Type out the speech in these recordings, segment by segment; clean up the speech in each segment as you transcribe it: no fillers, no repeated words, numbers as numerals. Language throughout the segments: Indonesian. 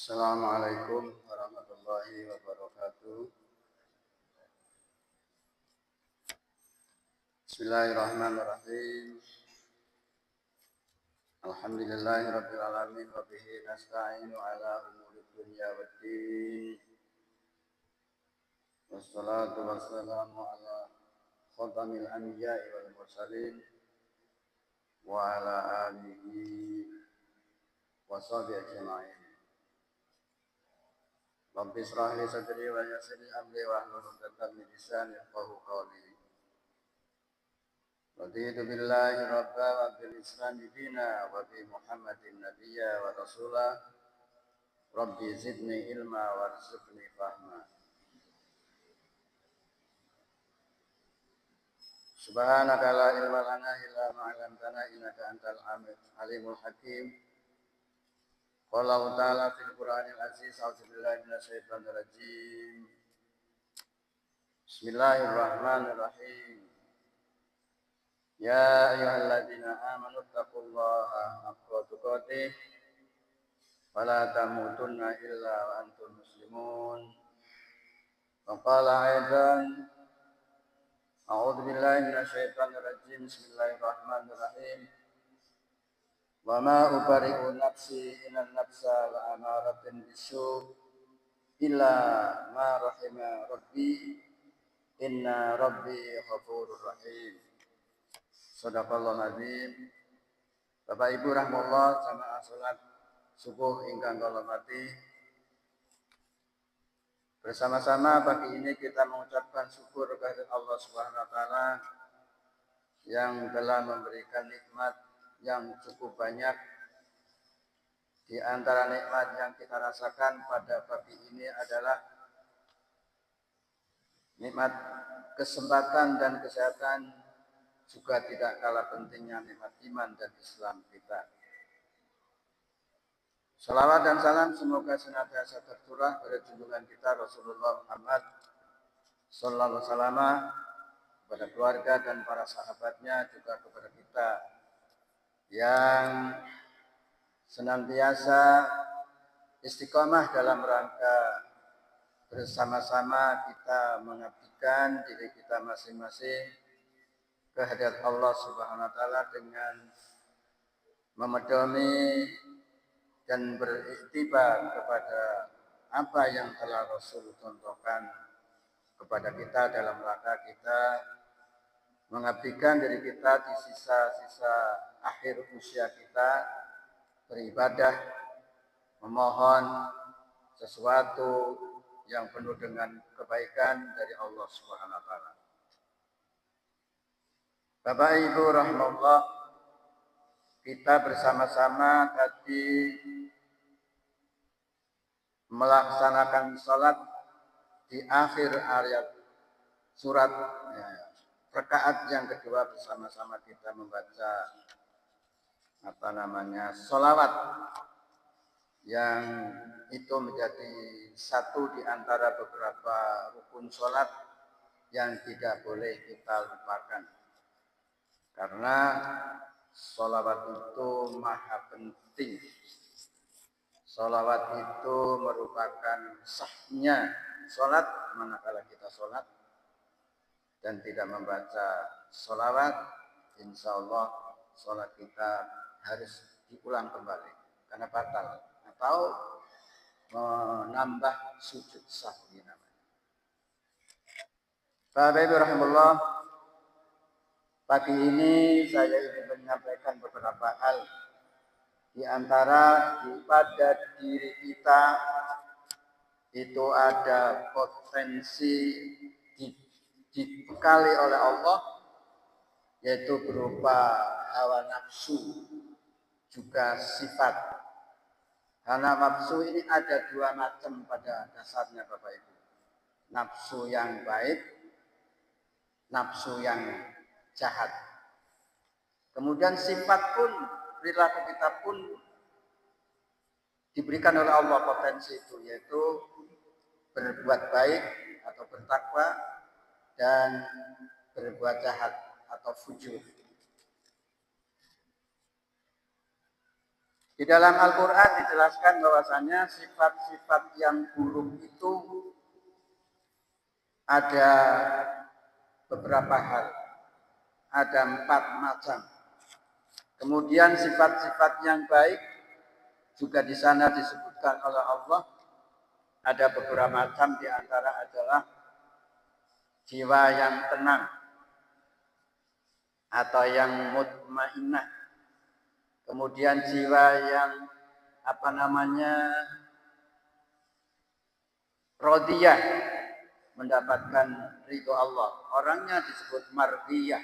Assalamualaikum warahmatullahi wabarakatuh. Bismillahirrahmanirrahim. Alhamdulillahirabbil alamin wa bihi nasta'inu ala umuri dunya waddin. Wassalatu wassalamu ala khatamil anbiya'i wal mursalin wa ala alihi wa sahbihi ajma'in. Rabbi shrah li sadri wa yassir li amri wahlul 'uqdatam min lisani yafqahu qawli. Raditu billahi rabba wa bil islami dina wa bi Muhammadin nabiyya wa rasula. Rabbi zidni ilma warzuqni fahma. Subhanaka la ilma lana illa ma 'allamtana innaka antal alimul hakim. Qala ta'ala fil Qur'anil aziz, a'udzu billahi minasy syaithanir rajim. Bismillahirrahmanirrahim. Ya ayyuhalladzina amanu taqullaha haqqa tuqatih wa la tamutunna illa wa antum muslimun. Wa qala aidan, a'udzu billahi minasy syaithanir rajim. Bismillahirrahmanirrahim. Wa ma ubari'u nafsi innan nafsa la'amaratin bisu illa ma rahima rabbi inna rabbi ghafurur rahim. Shadaqallahu azim. Bapak Ibu rahmatullah jamaah salat subuh ingkang kula hormati. Bersama-sama pagi ini kita mengucapkan syukur kehadirat Allah Subhanahu wa taala yang telah memberikan nikmat yang cukup banyak. Di antara nikmat yang kita rasakan pada pagi ini adalah nikmat kesempatan dan kesehatan, juga tidak kalah pentingnya nikmat iman dan Islam kita. Salawat dan salam semoga senantiasa tercurah pada junjungan kita Rasulullah Muhammad sallallahu alaihi wasallam, kepada keluarga dan para sahabatnya, juga kepada kita yang senantiasa istiqomah dalam rangka bersama-sama kita mengabdikan diri kita masing-masing kehadirat Allah Subhanahu wa taala dengan memedomi dan beriktibar kepada apa yang telah Rasul contohkan kepada kita dalam rangka kita mengabdikan diri kita di sisa-sisa akhir usia kita, beribadah, memohon sesuatu yang penuh dengan kebaikan dari Allah Subhanahu wa taala. Bapak Ibu rahmatullah, kita bersama-sama tadi melaksanakan salat di akhir ayat surat rakaat yang kedua, bersama-sama kita membaca sholawat yang itu menjadi satu di antara beberapa rukun sholat yang tidak boleh kita lupakan, karena sholawat itu maha penting. Sholawat itu merupakan sahnya sholat. Manakala kita sholat dan tidak membaca sholawat, insya Allah sholat kita harus diulang kembali karena batal atau menambah sujud sahwi namanya. Bapak Ibu rahimahullah, pagi ini saya ingin menyampaikan beberapa hal. Di antara pada diri kita itu ada potensi dibekali oleh Allah, yaitu berupa hawa nafsu, juga sifat. Karena nafsu ini ada dua macam pada dasarnya Bapak Ibu. Nafsu yang baik, nafsu yang jahat. Kemudian sifat pun, perilaku kita pun diberikan oleh Allah potensi itu, yaitu berbuat baik atau bertakwa dan berbuat jahat atau fujur. Di dalam Al-Quran dijelaskan bahwasanya sifat-sifat yang buruk itu ada beberapa hal, ada 4 macam. Kemudian sifat-sifat yang baik juga di sana disebutkan oleh Allah, ada beberapa macam, di antara adalah jiwa yang tenang atau yang mutmainnah. Kemudian jiwa yang radiyah, mendapatkan ridho Allah. Orangnya disebut mardiyah,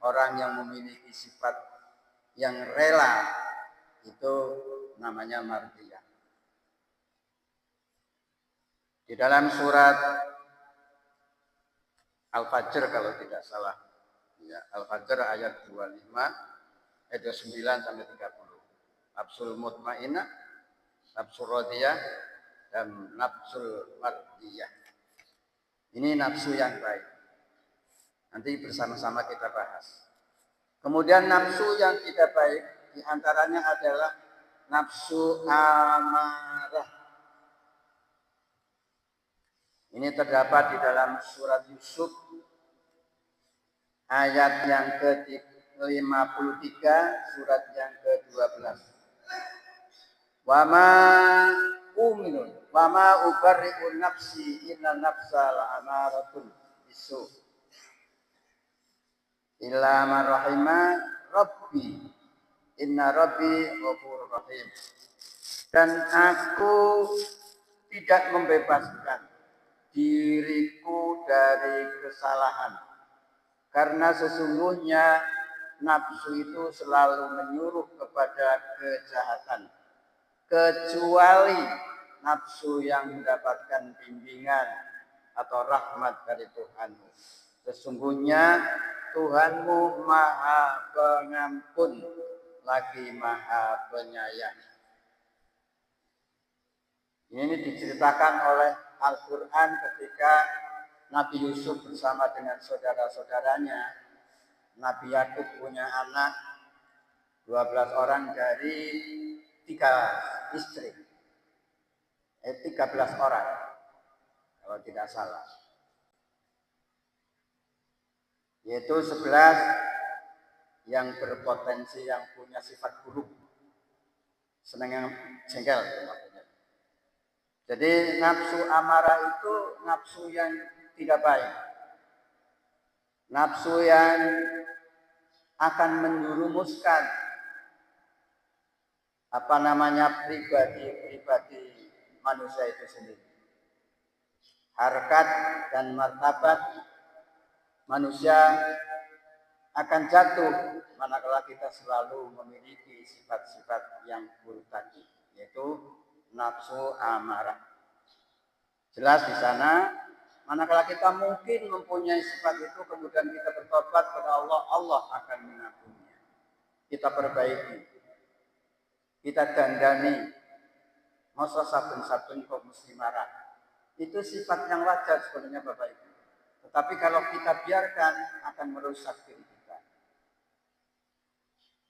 orang yang memiliki sifat yang rela, itu namanya mardiyah. Di dalam surat Al-Fajr kalau tidak salah, ya, Al-Fajr ayat 29 sampai 30. Nafsul mutmainnah, nafsul radiyah, dan nafsul mardiyah. Ini nafsu yang baik. Nanti bersama-sama kita bahas. Kemudian nafsu yang tidak baik diantaranya adalah nafsu amarah. Ini terdapat di dalam surat Yusuf ayat yang ke-53, surat yang ke-12. Wama ubarri'un nafsi inna nafsa la'amaratun bisu illa man rahima rabbi inna rabbi ghafurur rahim. Dan aku tidak membebaskan diriku dari kesalahan, karena sesungguhnya nafsu itu selalu menyuruh kepada kejahatan, kecuali nafsu yang mendapatkan bimbingan atau rahmat dari Tuhanmu. Sesungguhnya Tuhanmu Maha Pengampun lagi Maha Penyayang. Ini diceritakan oleh Al-Quran ketika Nabi Yusuf bersama dengan saudara-saudaranya. Nabi Yakub punya anak 12 orang dari 3 istri. 13 orang kalau tidak salah. Yaitu 11 yang berpotensi, yang punya sifat buruk, senang yang jengkel. Jadi nafsu amarah itu nafsu yang tidak baik. Nafsu yang akan menjerumuskan pribadi manusia itu sendiri. Harkat dan martabat manusia akan jatuh manakala kita selalu memiliki sifat-sifat yang buruk tadi, yaitu nafsu amarah. Jelas di sana, manakala kita mungkin mempunyai sifat itu, kemudian kita bertobat kepada Allah, Allah akan mengampuninya. Kita perbaiki, kita dandani, masa saben-saben kok mesti marah. Itu sifat yang wajar sebenarnya Bapak Ibu. Tetapi kalau kita biarkan, akan merusak diri kita.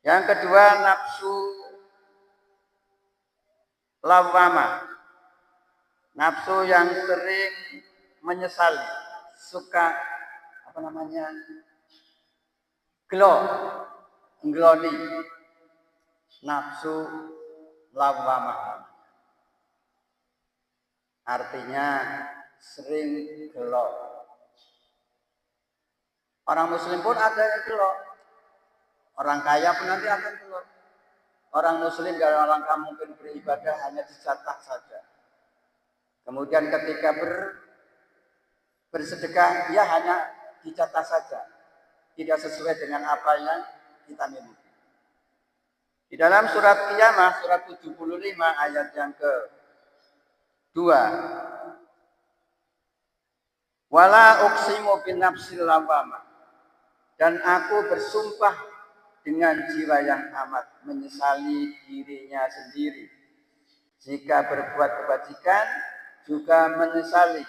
Yang kedua, nafsu lawamah. Nafsu yang sering menyesali, suka ngeloni. Nafsu lawamah. Artinya sering gelo. Orang muslim pun ada yang gelo. Orang kaya pun nanti akan gelo. Orang muslim dan orang kaya mungkin beribadah hanya dijatah saja. Kemudian ketika bersedekah, ya hanya dijatah saja. Tidak sesuai dengan apa yang kita miliki. Di dalam surat Qiyamah, surat 75 ayat yang ke-2. Wala uqsimu bin nafsil lawamah. Dan aku bersumpah dengan jiwa yang amat menyesali dirinya sendiri. Jika berbuat kebajikan, juga menyesali.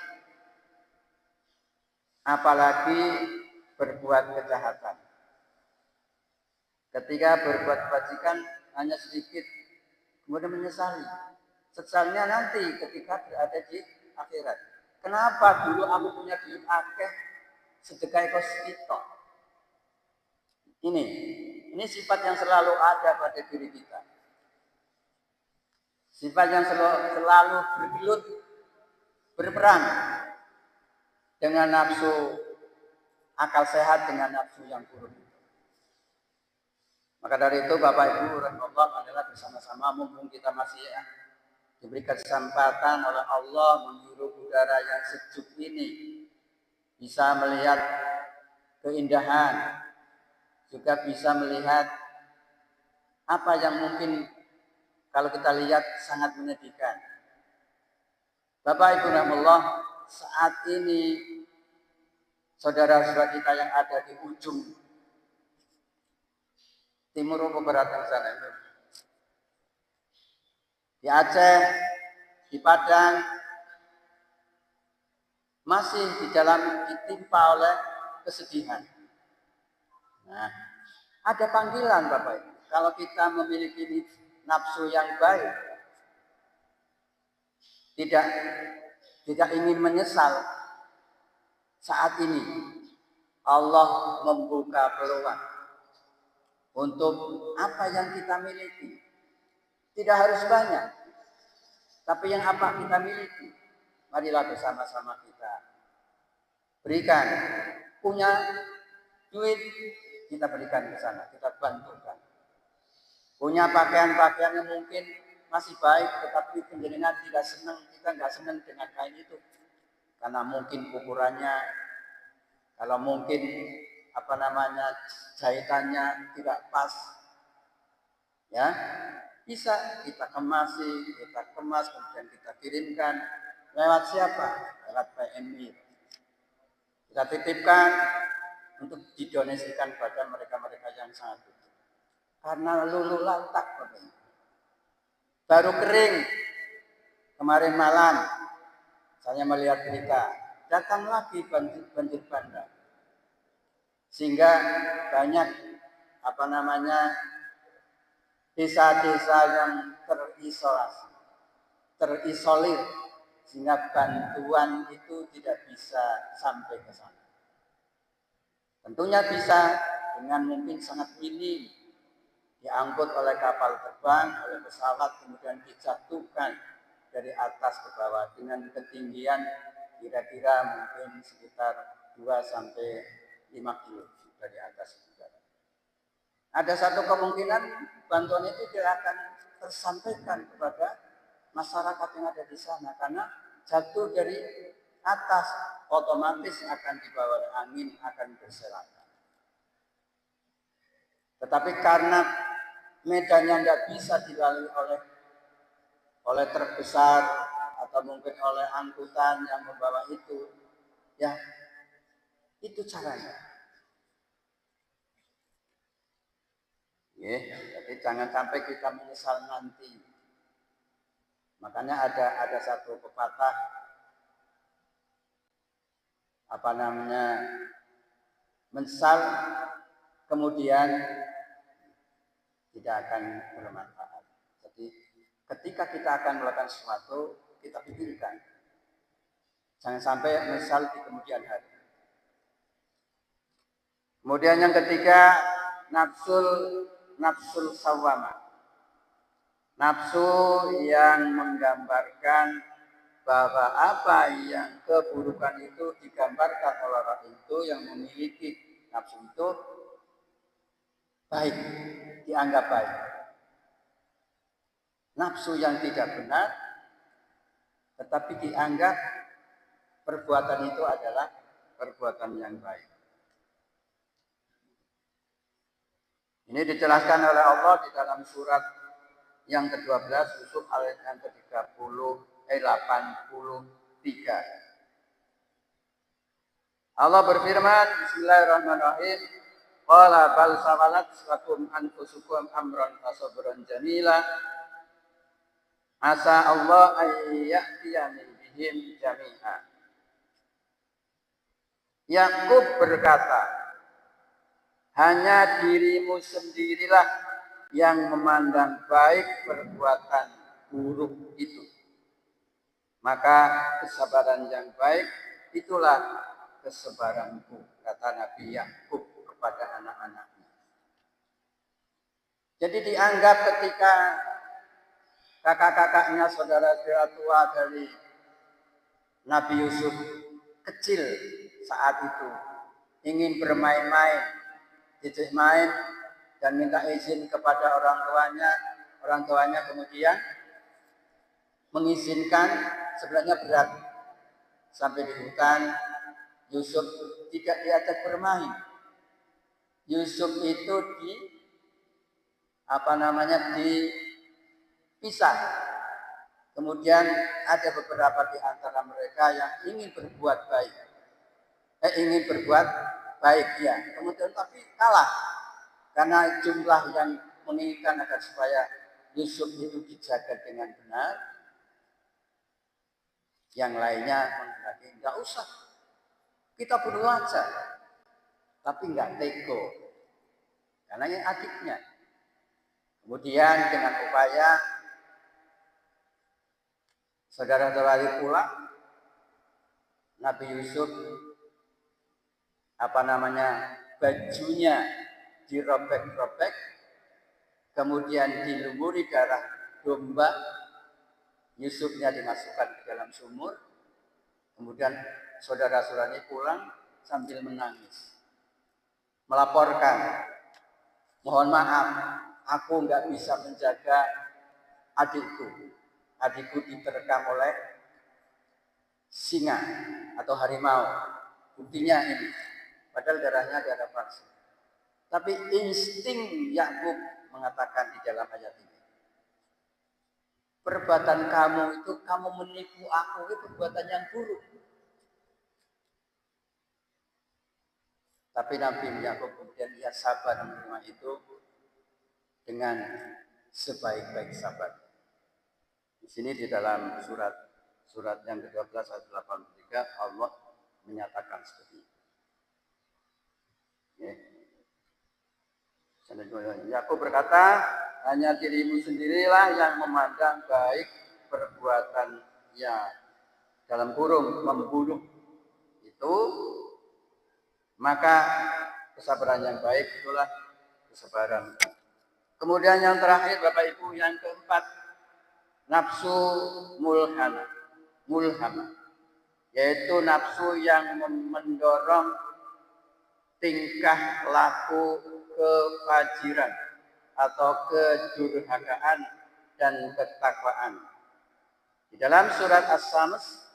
Apalagi berbuat kejahatan. Ketika berbuat kebajikan hanya sedikit Kemudian menyesali. Sesalnya nanti ketika berada di akhirat. Kenapa dulu aku punya duit akeh sedekah kos itu? Ini sifat yang selalu ada pada diri kita. Sifat yang selalu bergelut, berperang dengan nafsu akal sehat dengan nafsu yang buruk. Maka dari itu Bapak Ibu rahimahullah adalah bersama-sama mumpung kita masih diberikan kesempatan oleh Allah menghirup udara yang sejuk ini, bisa melihat keindahan, juga bisa melihat apa yang mungkin kalau kita lihat sangat menyedihkan. Bapak Ibu rahimahullah, saat ini saudara-saudara kita yang ada di ujung timur barat sana itu, di Aceh, di Padang, masih di dalam ditimpa oleh kesedihan. Nah, ada panggilan Bapak Ibu. Kalau kita memiliki nafsu yang baik, tidak ingin menyesal, saat ini Allah membuka peluang untuk apa yang kita miliki. Tidak harus banyak, tapi yang apa kita miliki, marilah bersama-sama kita berikan. Punya duit, kita berikan ke sana, kita bantukan. Punya pakaian-pakaian yang mungkin masih baik, tetapi penjenengan tidak senang, kita nggak senang dengan kain itu, karena mungkin ukurannya, kalau mungkin jahitannya tidak pas, ya bisa kita kemas, kemudian kita kirimkan lewat siapa? Lewat PMI. Kita titipkan untuk didonasikan pada mereka-mereka yang sangat butuh. Karena lulu lantak, baru kering kemarin malam saya melihat berita, datang lagi banjir bandang, sehingga banyak desa-desa yang terisolir, sehingga bantuan itu tidak bisa sampai ke sana. Tentunya bisa dengan mungkin sangat minim, diangkut oleh kapal terbang, oleh pesawat, kemudian dijatuhkan dari atas ke bawah dengan ketinggian kira-kira mungkin sekitar 2-5 kilo dari atas udara. Ada satu kemungkinan bantuan itu tidak akan tersampaikan kepada masyarakat yang ada di sana, karena jatuh dari atas, otomatis akan dibawa angin, akan berserakan. Tetapi karena medannya tidak bisa dilalui oleh truk besar atau mungkin oleh angkutan yang membawa itu, ya itu caranya. Jadi jangan sampai kita menyesal nanti. Makanya ada satu pepatah menyesal kemudian tidak akan bermanfaat. Jadi ketika kita akan melakukan sesuatu, kita pikirkan. Jangan sampai menyesal di kemudian hari. Kemudian yang ketiga, nafsul sawwamah. Nafsu yang menggambarkan bahwa apa yang keburukan itu digambarkan oleh orang itu yang memiliki nafsu itu baik, dianggap baik. Nafsu yang tidak benar tetapi dianggap perbuatan itu adalah perbuatan yang baik. Ini dijelaskan oleh Allah di dalam surat yang ke-12, Yusuf ayat yang ke-83. Allah berfirman, Bismillahirrahmanirrahim, qala bal sawalat lakum anfusukum amran fasabrun jamila asa Allah ayyatiyani bihim jami'a. Yakub berkata, hanya dirimu sendirilah yang memandang baik perbuatan buruk itu. Maka kesabaran yang baik itulah kesabaranku, kata Nabi Yakub kepada anak-anaknya. Jadi dianggap ketika kakak-kakaknya, saudara-saudara tua dari Nabi Yusuf kecil saat itu ingin bermain-main, diajak main dan minta izin kepada orang tuanya kemudian mengizinkan, sebenarnya berat. Sampai di hutan, Yusuf tidak diajak bermain. Yusuf itu dipisah. Kemudian ada beberapa di antara mereka yang ingin berbuat baik. Ya. Kemudian tapi kalah. Karena jumlah yang menginginkan agar supaya Yusuf itu dijaga dengan benar. Yang lainnya menghendaki, enggak usah. Kita bunuh aja. Tapi enggak tega. Karena ini adiknya. Kemudian dengan upaya saudara-saudari pulang, Nabi Yusuf bajunya dirobek-robek, kemudian dilumuri darah domba, Yusufnya dimasukkan ke dalam sumur, kemudian saudara-saudaranya pulang sambil menangis, melaporkan, mohon maaf, aku nggak bisa menjaga adikku diterkam oleh singa atau harimau, buktinya ini, padahal darahnya darah palsu. Tapi insting Yakub mengatakan di dalam ayat ini, perbuatan kamu itu, kamu menipu aku, itu perbuatan yang buruk. Tapi Nabi Yakub kemudian ia sabar menerima itu dengan sebaik-baik sabar. Di sini di dalam surat yang ke-12 ayat 83 Allah menyatakan seperti itu. Yakub berkata, hanya dirimu sendirilah yang memandang baik perbuatan ya dalam kurung membunuh itu, maka kesabaran yang baik itulah kesabaran. Kemudian yang terakhir Bapak Ibu, yang keempat, nafsu mulhama, yaitu nafsu yang mendorong tingkah laku kefajiran atau kedurhakaan dan ketakwaan. Di dalam surat As-Sams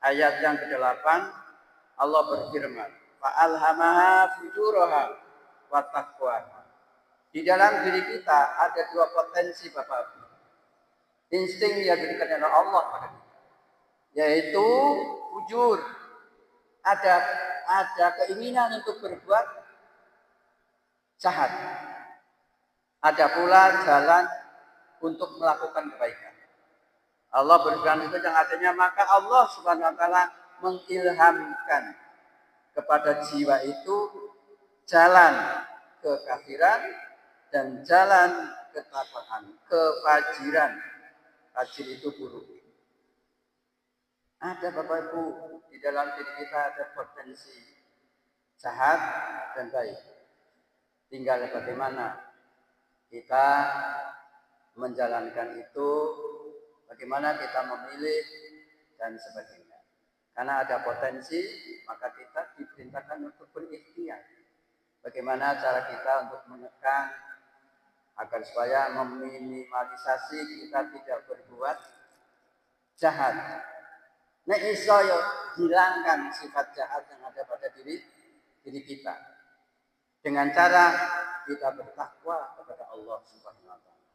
ayat yang ke-8 Allah berfirman, fa'alhamaha fujuraha wa taqwaha. Di dalam diri kita ada dua potensi Bapak. Insting yang diberikan oleh Allah pada kita, yaitu fujur. Ada keinginan untuk berbuat jahat. Ada pula jalan untuk melakukan kebaikan. Allah berikan itu yang artinya, maka Allah Subhanahu wa taala mengilhamkan kepada jiwa itu jalan kekafiran dan jalan ketakwaan, kefajiran. Fajir itu buruk. Ada Bapak Ibu, di dalam diri kita ada potensi jahat dan baik. Tinggal bagaimana kita menjalankan itu, bagaimana kita memilih dan sebagainya. Karena ada potensi, maka kita diperintahkan untuk berikhtiar. Bagaimana cara kita untuk menekan agar supaya meminimalisasi kita tidak berbuat jahat. Nah, iso yo hilangkan sifat jahat yang ada pada diri kita dengan cara kita bertakwa kepada Allah Subhanahu wa taala.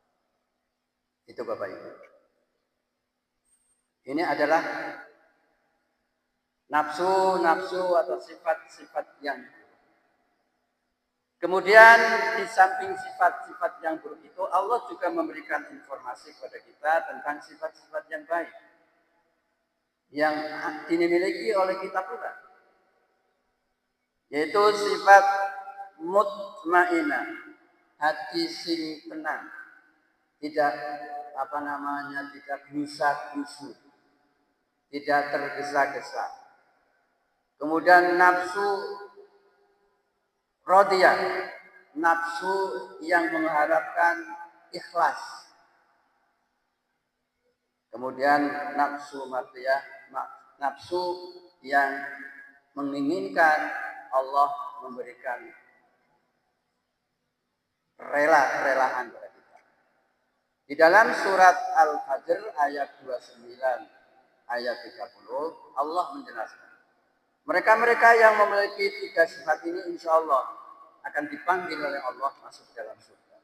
Itu Bapak Ibu. Ini adalah nafsu atau sifat-sifat yang buruk. Kemudian di samping sifat-sifat yang buruk itu, Allah juga memberikan informasi kepada kita tentang sifat-sifat yang baik yang dimiliki oleh kita pula, yaitu sifat mutmainah, hati sing tenang, tidak tidak gusak-gusu, tidak tergesa-gesa. Kemudian nafsu radiyah, nafsu yang mengharapkan ikhlas. Kemudian nafsu madiyah, nafsu yang menginginkan Allah memberikan rela-relaan kepada kita. Di dalam surat Al-Fajr ayat 29 ayat 30 Allah menjelaskan, mereka-mereka yang memiliki tiga sifat ini insya Allah akan dipanggil oleh Allah masuk dalam surga.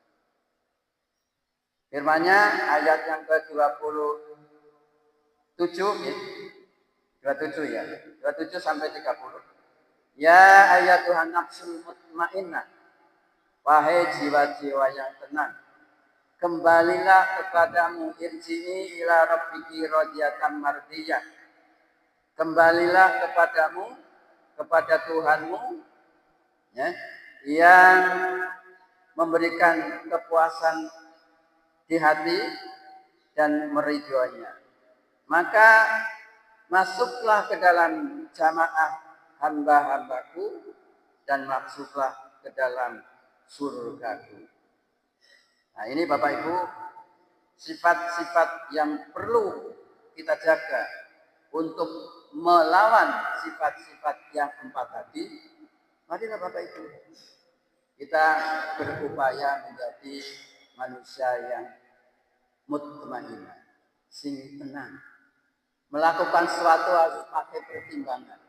Firman-Nya ayat yang ke-27 ya. 27 ya. 27 sampai 30. Ya ayatuhan nafsul mutmainnah, wahai jiwa-jiwa yang tenang, kembalilah kepadamu, irji'i ila rabbiki radiyatan mardiyah. Kembalilah kepadamu, kepada Tuhanmu ya, yang memberikan kepuasan di hati dan meridhoinya. Maka masuklah ke dalam jamaah hamba-hambaku dan masuklah ke dalam surgaku. Nah, ini Bapak Ibu, sifat-sifat yang perlu kita jaga untuk melawan sifat-sifat yang empat tadi. Marilah Bapak Ibu, kita berupaya menjadi manusia yang mutmainnah, sing tenang. Melakukan sesuatu harus pakai pertimbangan.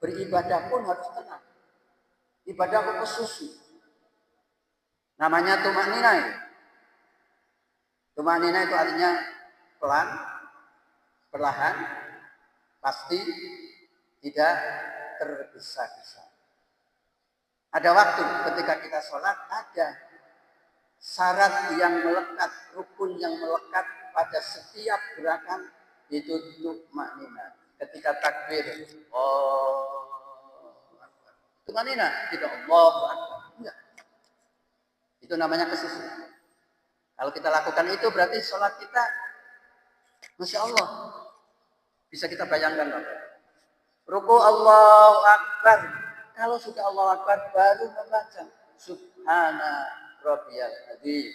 Beribadah pun harus tenang. Ibadah kok kesusu. Namanya tumanina. Tumanina itu artinya pelan, perlahan, pasti, tidak tergesa-gesa. Ada waktu ketika kita sholat, ada syarat yang melekat, rukun yang melekat pada setiap gerakan, itu tumanina. Ketika takbir, tumanina, tidak Allahu Akbar. Enggak. Itu namanya kesusu. Kalau kita lakukan itu berarti sholat kita, Masya Allah, bisa kita bayangkan Bapak. Ruku Allahu Akbar. Kalau sudah Allahu Akbar baru membaca Subhana Rabbiyal Adzim.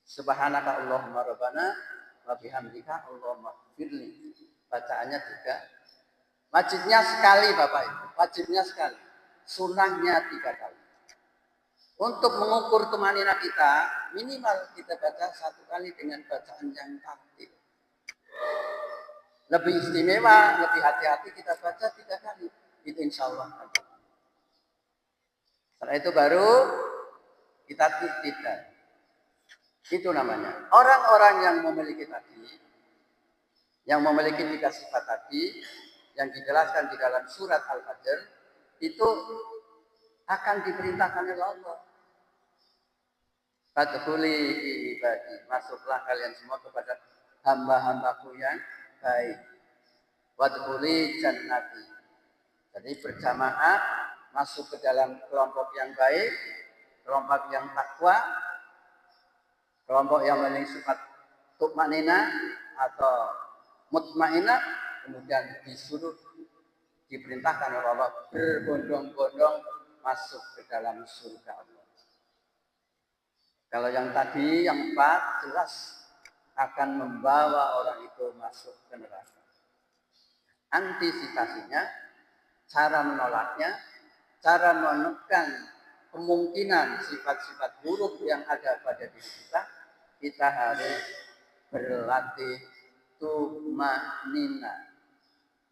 Subhanaka Allahumma Rabbana wa bihamdika Allahumma firli. Bacaannya juga wajibnya sekali Bapak Ibu, wajibnya sekali. Sunahnya 3 kali. Untuk mengukur tumanina kita, minimal kita baca 1 kali dengan bacaan yang tartil. Lebih istimewa, lebih hati-hati kita baca 3 kali. Itu insya Allah. Setelah itu baru kita titipkan. Itu namanya. Orang-orang yang memiliki tadi, yang memiliki 3 sifat tadi, yang dijelaskan di dalam surat Al-Fajr, itu akan diperintahkan oleh Allah. Fadkhuli ibadi, masuklah kalian semua kepada hamba-hambaku yang baik. Wadkhuli jannati. Jadi berjamaah masuk ke dalam kelompok yang baik, kelompok yang takwa, kelompok yang memiliki sifat tumanina atau mutmainah, kemudian disuruh, diperintahkan oleh Allah berbondong-bondong masuk ke dalam surga Allah. Kalau yang tadi, yang 4 jelas akan membawa orang itu masuk ke neraka. Antisipasinya, cara menolaknya, cara menekan kemungkinan sifat-sifat buruk yang ada pada diri kita harus berlatih tumanina,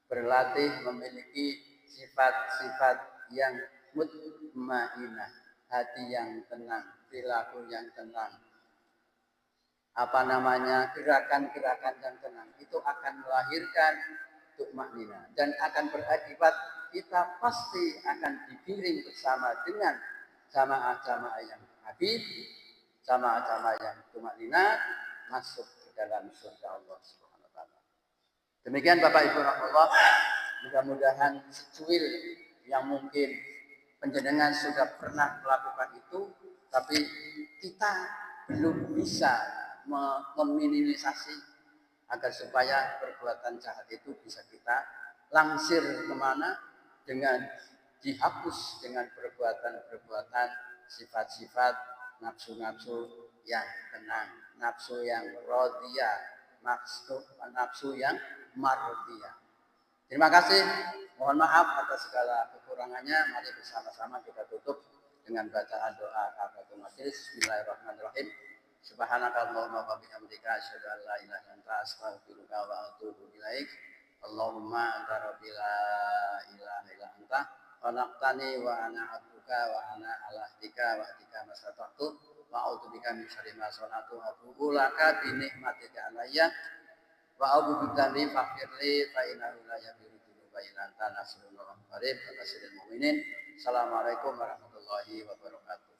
berlatih memiliki sifat-sifat yang mutmainah, hati yang tenang, perilaku yang tenang, gerakan-gerakan yang tenang, itu akan melahirkan tumanina dan akan berakibat kita pasti akan digiring bersama dengan jamaah-jamaah yang habib, jamaah-jamaah yang tumanina masuk ke dalam surga Allah Subhanahu wa taala. Demikian Bapak Ibu rahmatullah, mudah-mudahan secuil yang mungkin penjenengan sudah pernah melakukan itu Tapi kita belum bisa meminimalisasi agar supaya perbuatan jahat itu bisa kita langsir kemana dengan dihapus dengan perbuatan-perbuatan sifat-sifat nafsu-nafsu yang tenang, nafsu yang rodiyah, nafsu yang mardiyah. Terima kasih. Mohon maaf atas segala kekurangannya. Mari bersama-sama kita tutup dengan bacaan doa kafaratul majelis. Bismillahirrahmanirrahim. Subhanakallahumma wa bihamdika asyhadu an la ilaha illa anta astaghfiruka wa atubu ilaik. Allahumma anta rabbi la ilaha illa anta khalaqtani wa ana 'abduka wa ana 'ala ahdika wa ahdika mastata'tu wa a'udzu bika min syarri ma sana'tu wa atubu laka bi ni'matika alayya wa a'udzu bika min fakirli fa innahu la yaghfiru dzunuba illa anta nasrul mu'minin. Assalamualaikum warahmatullahi wabarakatuh.